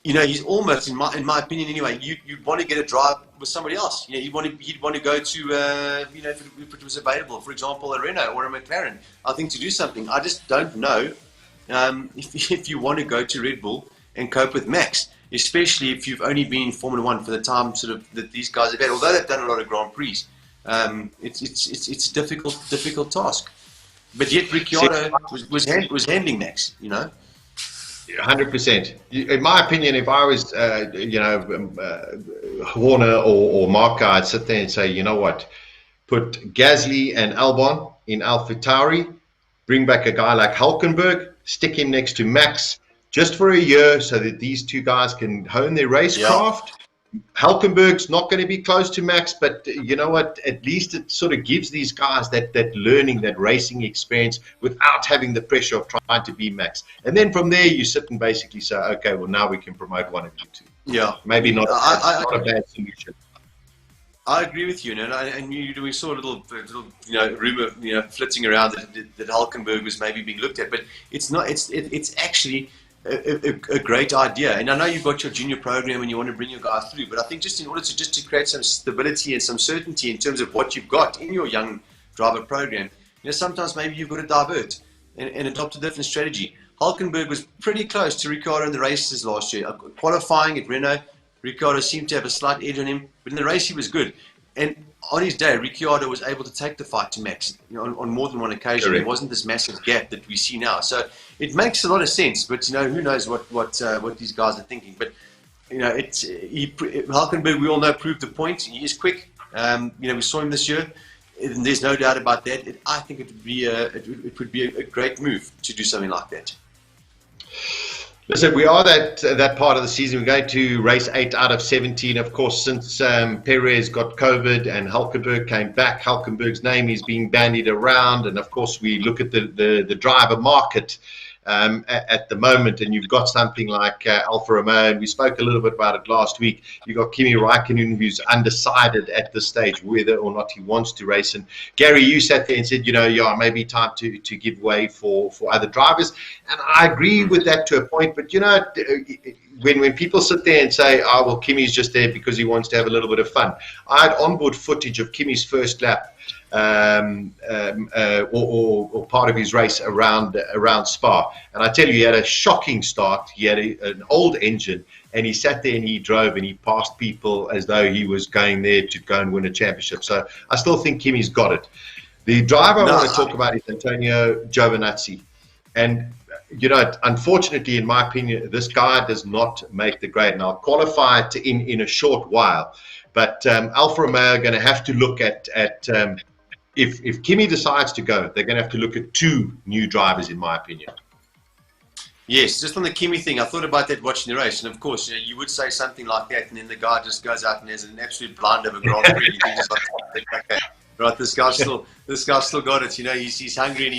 You know, he's almost, in my opinion anyway, you'd want to get a drive with somebody else. You know, he'd want to go to, you know, if it was available, for example, a Renault or a McLaren, I think, to do something. I just don't know if you want to go to Red Bull and cope with Max, especially if you've only been in Formula One for the time sort of that these guys have had. Although they've done a lot of Grand Prix, it's a difficult task. But yet Ricciardo was handling Max, you know. 100%. In my opinion, if I was, Horner or Marca, I'd sit there and say, you know what, put Gasly and Albon in AlphaTauri, bring back a guy like Hulkenberg, stick him next to Max just for a year so that these two guys can hone their racecraft. Yeah. Hulkenberg's not going to be close to Max, but you know what? At least it sort of gives these guys that learning, that racing experience without having the pressure of trying to be Max. And then from there, you sit and basically say, okay, well, now we can promote one of you two. Yeah. Maybe not, not a bad solution. I agree with you, and we saw a little rumor, flitting around that Hulkenberg was maybe being looked at, but it's not. It's actually a great idea. And I know you've got your junior program and you want to bring your guys through, but I think just in order to create some stability and some certainty in terms of what you've got in your young driver program, sometimes maybe you've got to divert and adopt a different strategy. Hulkenberg was pretty close to Ricciardo in the races last year. Qualifying at Renault, Ricciardo seemed to have a slight edge on him, but in the race he was good. And on his day, Ricciardo was able to take the fight to Max on more than one occasion. Correct. There wasn't this massive gap that we see now. So it makes a lot of sense, but who knows what these guys are thinking. But Hulkenberg, we all know, proved the point. He is quick. We saw him this year. And there's no doubt about that. I think it would be a great move to do something like that. Listen, we are that part of the season. We're going to race 8 out of 17. Of course, since Perez got COVID and Hulkenberg came back, Hulkenberg's name is being bandied around. And of course, we look at the driver market at the moment, and you've got something like Alfa Romeo, and we spoke a little bit about it last week. You've got Kimi Raikkonen, who's undecided at this stage whether or not he wants to race. And Gary, you sat there and said, maybe time to give way for other drivers. And I agree with that to a point, but when people sit there and say, oh, well, Kimi's just there because he wants to have a little bit of fun. I had onboard footage of Kimi's first lap or part of his race around Spa, and I tell you, he had a shocking start. He had an old engine, and he sat there and he drove and he passed people as though he was going there to go and win a championship. So I still think Kimi's got it. The driver I want to talk about is Antonio Giovinazzi, and unfortunately, in my opinion, this guy does not make the grade. And I'll qualify it in a short while, but Alfa Romeo are going to have to look at if Kimi decides to go, they're going to have to look at 2 new drivers, in my opinion. Yes, just on the Kimi thing, I thought about that watching the race, and of course, you would say something like that, and then the guy just goes out and has an absolute blind over Grand Prix. You think just like, okay, right, this guy's still got it. He's hungry and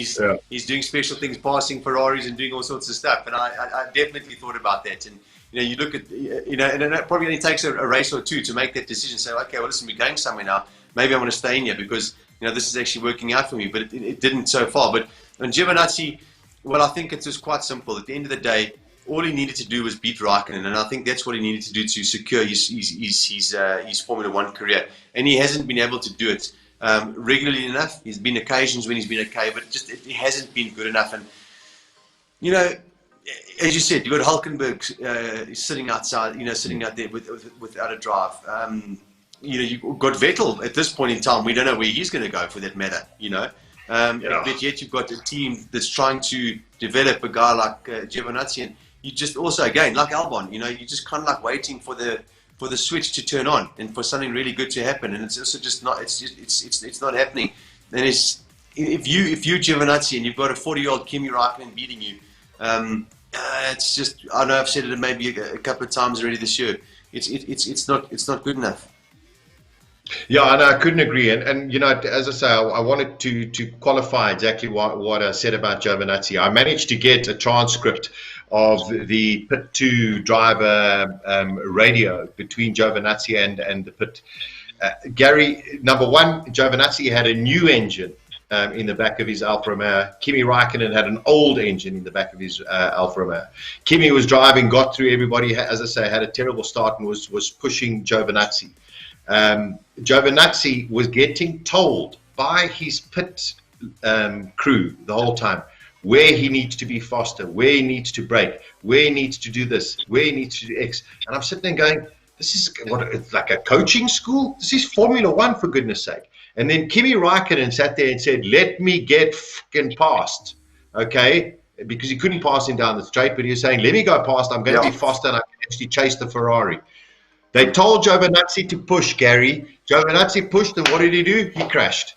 he's doing special things, passing Ferraris and doing all sorts of stuff. And I definitely thought about that. And you look at and it probably only takes a race or 2 to make that decision. Say, okay, well, listen, we're going somewhere now. Maybe I want to stay in here because this is actually working out for me. But it didn't so far. But on Giovinazzi, well, I think it's just quite simple. At the end of the day, all he needed to do was beat Raikkonen, and I think that's what he needed to do to secure his Formula One career. And he hasn't been able to do it regularly enough. There's been occasions when he's been okay, but it hasn't been good enough. And as you said, you've got Hulkenberg sitting outside, sitting out there without a drive. You've got Vettel at this point in time. We don't know where he's going to go, for that matter. But yet you've got a team that's trying to develop a guy like Giovinazzi, and you just also, again, like Albon, you're just kind of like waiting for the switch to turn on and for something really good to happen, and it's also just not. It's not happening. And if you're Giovinazzi and you've got a 40-year-old Kimi Raikkonen beating you, it's just. I know I've said it maybe a couple of times already this year. It's not good enough. Yeah, and I couldn't agree. And as I say, I wanted to qualify exactly what I said about Giovinazzi. I managed to get a transcript of the pit 2 driver radio between Giovinazzi and the pit. Gary, number one, Giovinazzi had a new engine in the back of his Alfa Romeo. Kimi Raikkonen had an old engine in the back of his Alfa Romeo. Kimi was driving, got through everybody, as I say, had a terrible start and was pushing Giovinazzi. Giovinazzi was getting told by his pit crew the whole time where he needs to be faster, where he needs to brake, where he needs to do this, where he needs to do X. And I'm sitting there going, this is it's like a coaching school. This is Formula One, for goodness sake. And then Kimi Raikkonen sat there and said, let me get fucking past, okay? Because he couldn't pass him down the straight, but he was saying, let me go past, I'm going to be faster and I can actually chase the Ferrari. They told Giovinazzi to push, Gary. Giovinazzi pushed, and what did he do? He crashed.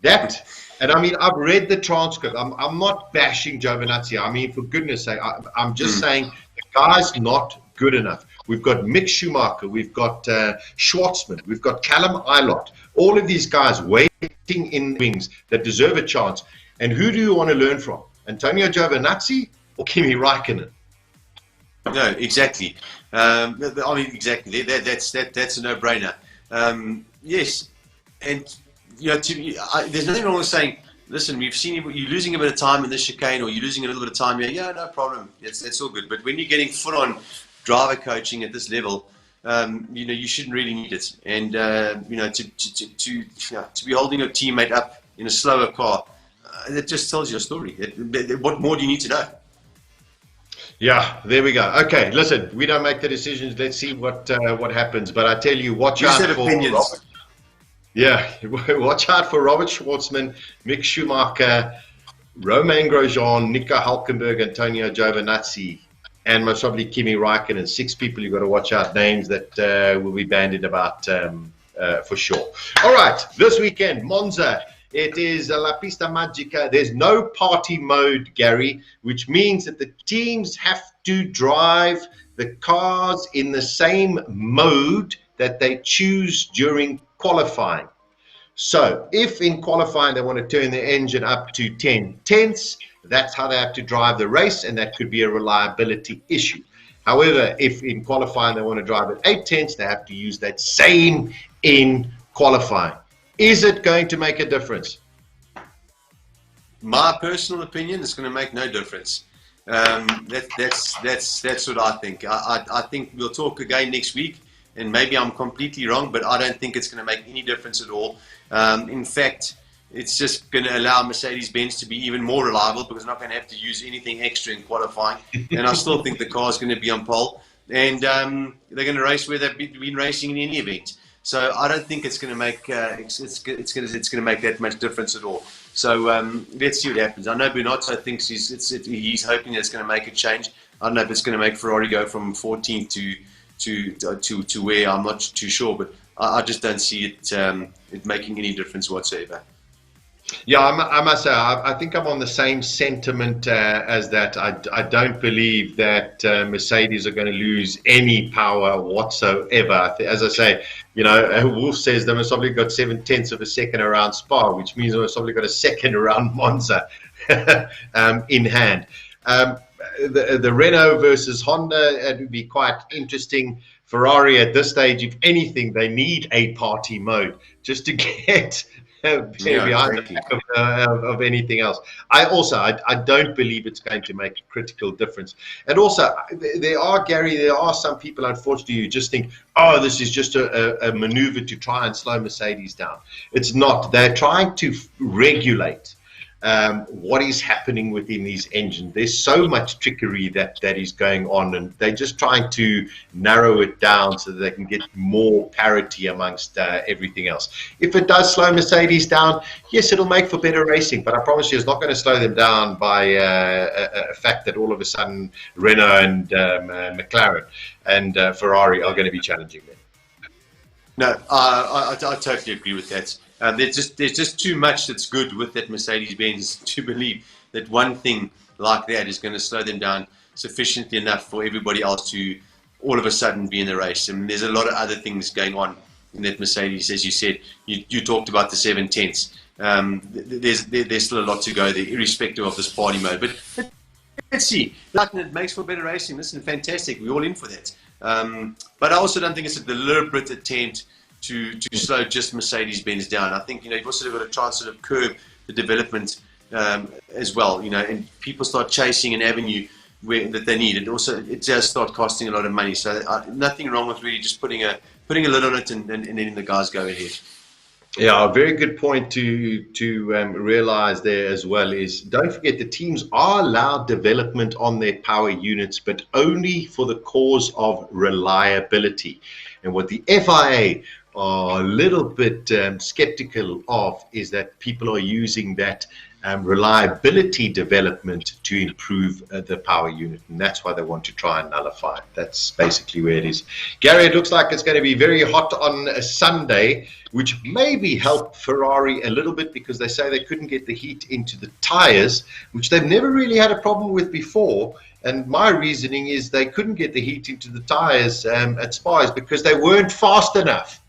That, and I mean, I've read the transcript. I'm not bashing Giovinazzi. I mean, for goodness sake, I'm just saying the guy's not good enough. We've got Mick Schumacher, we've got Schwartzman, we've got Callum Eilert, all of these guys waiting in wings that deserve a chance. And who do you want to learn from? Antonio Giovinazzi or Kimi Raikkonen? No, exactly. I mean, exactly. That's a no-brainer. Yes, and there's nothing wrong with saying, listen, we've seen you're losing a bit of time in this chicane, or you're losing a little bit of time here. Yeah, no problem. That's all good. But when you're getting full-on driver coaching at this level, you shouldn't really need it. And to be holding your teammate up in a slower car, that just tells you a story. What more do you need to know? Yeah, there we go. Okay, listen, we don't make the decisions. Let's see what happens. But I tell you, watch out for Robert. Yeah, watch out for Robert Schwartzman, Mick Schumacher, Romain Grosjean, Nico Hülkenberg, Antonio Giovinazzi, and most probably Kimi Raikkonen. 6 people you've got to watch out, names that will be bandied about for sure. All right, this weekend, Monza. It is La Pista Magica. There's no party mode, Gary, which means that the teams have to drive the cars in the same mode that they choose during qualifying. So if in qualifying they want to turn the engine up to 10 tenths, that's how they have to drive the race, and that could be a reliability issue. However, if in qualifying they want to drive at 8 tenths, they have to use that same in qualifying. Is it going to make a difference? My personal opinion, it's going to make no difference. That's what I think. I think we'll talk again next week, and maybe I'm completely wrong, but I don't think it's going to make any difference at all. In fact, it's just going to allow Mercedes-Benz to be even more reliable, because they're not going to have to use anything extra in qualifying. And I still think the car's going to be on pole, and they're going to race where they've been racing in any event. So I don't think it's going to make it's going to make that much difference at all. So let's see what happens. I know Binotto thinks he's hoping that it's going to make a change. I don't know if it's going to make Ferrari go from 14th to where, I'm not too sure, but I just don't see it making any difference whatsoever. Yeah, I must say, I think I'm on the same sentiment as that. I don't believe that Mercedes are going to lose any power whatsoever. As I say, Wolf says they must probably got 7 tenths of a second around Spa, which means they must probably got a second around Monza in hand. The Renault versus Honda, it would be quite interesting. Ferrari at this stage, if anything, they need a party mode just to get behind the back of anything else. I don't believe it's going to make a critical difference. And also, there are some people, unfortunately, who just think, oh, this is just a maneuver to try and slow Mercedes down. It's not. They're trying to regulate what is happening within these engines. There's so much trickery that is going on, and they're just trying to narrow it down so that they can get more parity amongst everything else. If it does slow Mercedes down, yes, it'll make for better racing, but I promise you it's not going to slow them down by a fact that all of a sudden Renault and McLaren and Ferrari are going to be challenging them. No, I totally agree with that. There's just too much that's good with that Mercedes-Benz to believe that one thing like that is going to slow them down sufficiently enough for everybody else to all of a sudden be in the race. I mean, there's a lot of other things going on in that Mercedes, as you said. You talked about the 7 tenths. There's still a lot to go there, irrespective of this party mode. But let's see. It makes for better racing. Listen, fantastic. We're all in for that. But I also don't think it's a deliberate attempt to slow just Mercedes-Benz down. I think you've also got to try and sort of curb the development as well. And people start chasing an avenue that they need. It does start costing a lot of money. So nothing wrong with really just putting a lid on it and letting the guys go ahead. Yeah, a very good point to realize there as well is, don't forget the teams are allowed development on their power units, but only for the cause of reliability. And what the FIA are a little bit skeptical of is that people are using that reliability development to improve the power unit, and that's why they want to try and nullify it. That's basically where it is. Gary, it looks like it's going to be very hot on a Sunday, which maybe helped Ferrari a little bit because they say they couldn't get the heat into the tires, which they've never really had a problem with before. And my reasoning is they couldn't get the heat into the tires at Spa because they weren't fast enough.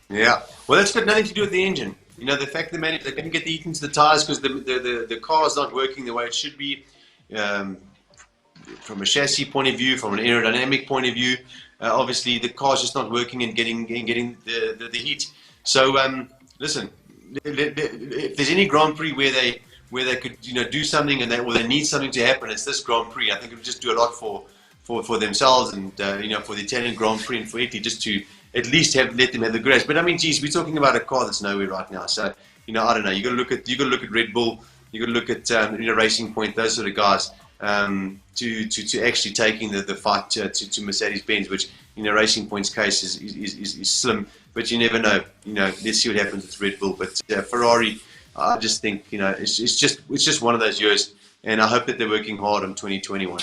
Yeah, well, that's got nothing to do with the engine. You know, the fact that they couldn't get the heat into the tires because the car is not working the way it should be, from a chassis point of view, from an aerodynamic point of view. Obviously, the car's just not working and getting the heat. So, listen, if there's any Grand Prix where they could, you know, do something and they need something to happen, it's this Grand Prix. I think it would just do a lot for themselves and you know, for the Italian Grand Prix and for Italy, just to at least let them have the grace. But I mean, geez, we're talking about a car that's nowhere right now. So, you know, I don't know. You got to look at Red Bull. You got to look at you know, Racing Point, those sort of guys, to actually taking the fight to Mercedes Benz, which, you know, Racing Point's case is slim. But you never know. You know, let's see what happens with Red Bull. But Ferrari, I just think, you know, it's just one of those years, and I hope that they're working hard on 2021.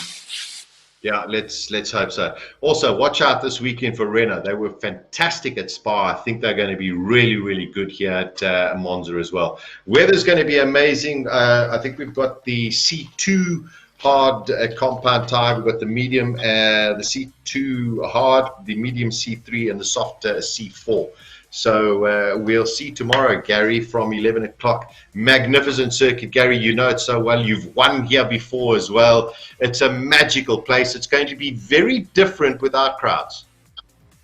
Yeah, let's hope so. Also, watch out this weekend for Renault. They were fantastic at Spa. I think they're going to be really, really good here at Monza as well. Weather's going to be amazing. I think we've got the C2 hard compound tire. We've got the medium, the C2 hard, the medium C3, and the soft C4. So we'll see tomorrow, Gary, from 11 o'clock. Magnificent circuit. Gary, you know it so well. You've won here before as well. It's a magical place. It's going to be very different without crowds.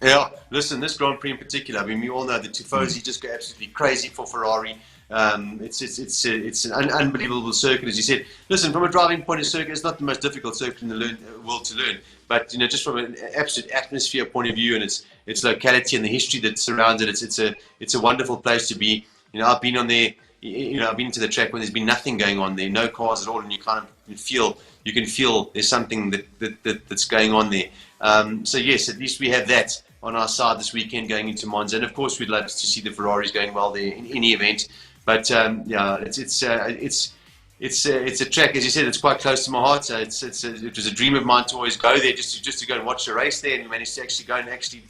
Yeah, listen, this Grand Prix in particular, I mean, we all know the Tifosi just go absolutely crazy for Ferrari. It's an unbelievable circuit, as you said. Listen, from a driving point of circuit, it's not the most difficult circuit in the world to learn. But, you know, just from an absolute atmosphere point of view and its locality and the history that surrounds it, it's a wonderful place to be. You know, I've been on there. You know, I've been to the track when there's been nothing going on there, no cars at all, and you can feel there's something that's going on there. So yes, at least we have that on our side this weekend going into Monza, and of course we'd love to see the Ferraris going well there in any event. But yeah, it's a track, as you said, it's quite close to my heart. So it was a dream of mine to always go there, just to go and watch a race there, and we managed to actually go and actually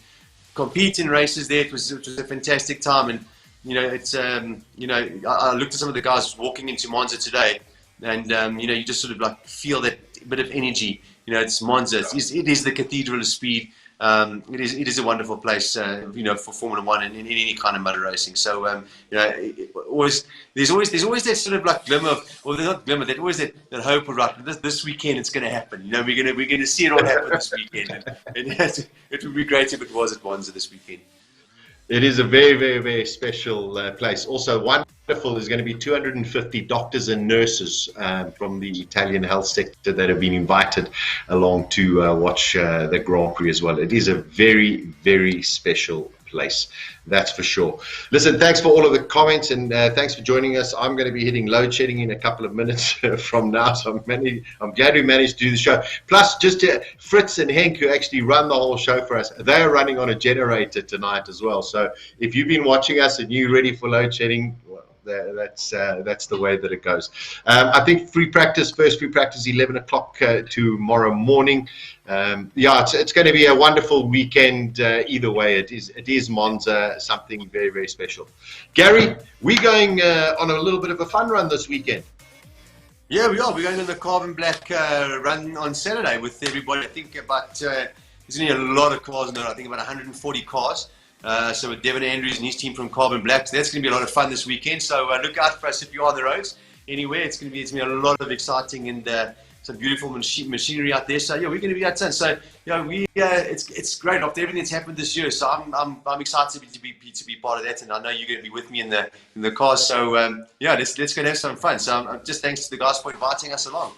compete in races there. It was a fantastic time, and you know, it's you know, I looked at some of the guys walking into Monza today, and you know, you just sort of like feel that bit of energy. You know, it's Monza. It is the cathedral of speed. It is a wonderful place, you know, for Formula One and in any kind of motor racing. So, you know, there's always that sort of like glimmer of, or not glimmer, there's always that hope of, right, this weekend it's going to happen. You know, we're going to see it all happen this weekend, and it would be great if it was at Monza this weekend. It is a very, very, very special place. Also wonderful, there's going to be 250 doctors and nurses from the Italian health sector that have been invited along to watch the Grand Prix as well. It is a very, very special place, that's for sure. Listen, thanks for all of the comments, and thanks for joining us. I'm going to be hitting load shedding in a couple of minutes from now, so I'm glad we managed to do the show. Plus, just Fritz and Henk, who actually run the whole show for us, they're running on a generator tonight as well. So if you've been watching us and you're ready for load shedding, well, that's the way that it goes. I think first free practice 11 o'clock tomorrow morning. Yeah, it's going to be a wonderful weekend either way. It is Monza, something very, very special. Gary, we're going on a little bit of a fun run this weekend. Yeah, we are. We're going on the Carbon Black run on Saturday with everybody. I think about there's going to be a lot of cars in there. I think about 140 cars. So with Devin Andrews and his team from Carbon Black, so that's going to be a lot of fun this weekend. So look out for us if you're on the roads anywhere. It's going to be a lot of exciting and some beautiful machinery out there. So yeah, we're going to be out there. So you know, it's great after everything that's happened this year. So I'm excited to be part of that, and I know you're going to be with me in the car. So yeah, let's go and have some fun. So just thanks to the guys for inviting us along.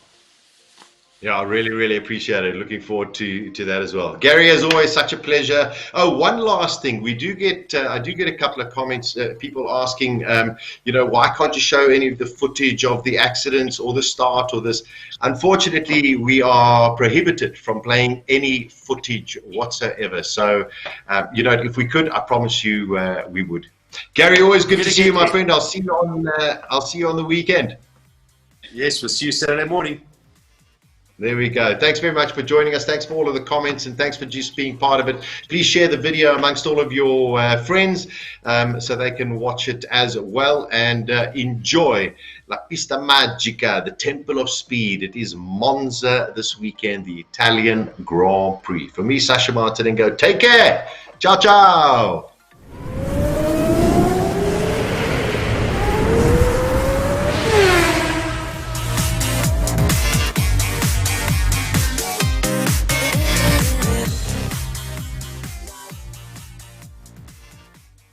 Yeah, I really, really appreciate it. Looking forward to that as well. Gary, as always, such a pleasure. Oh, one last thing. I do get a couple of comments, people asking, why can't you show any of the footage of the accidents or the start or this? Unfortunately, we are prohibited from playing any footage whatsoever. So, if we could, I promise you, we would. Gary, always good to see you, my friend. I'll see you on the weekend. Yes, we'll see you Saturday morning. There we go. Thanks very much for joining us. Thanks for all of the comments and thanks for just being part of it. Please share the video amongst all of your friends so they can watch it as well, and enjoy La Pista Magica, the Temple of Speed. It is Monza this weekend, the Italian Grand Prix. For me, Sasha Martinengo, take care. Ciao, ciao.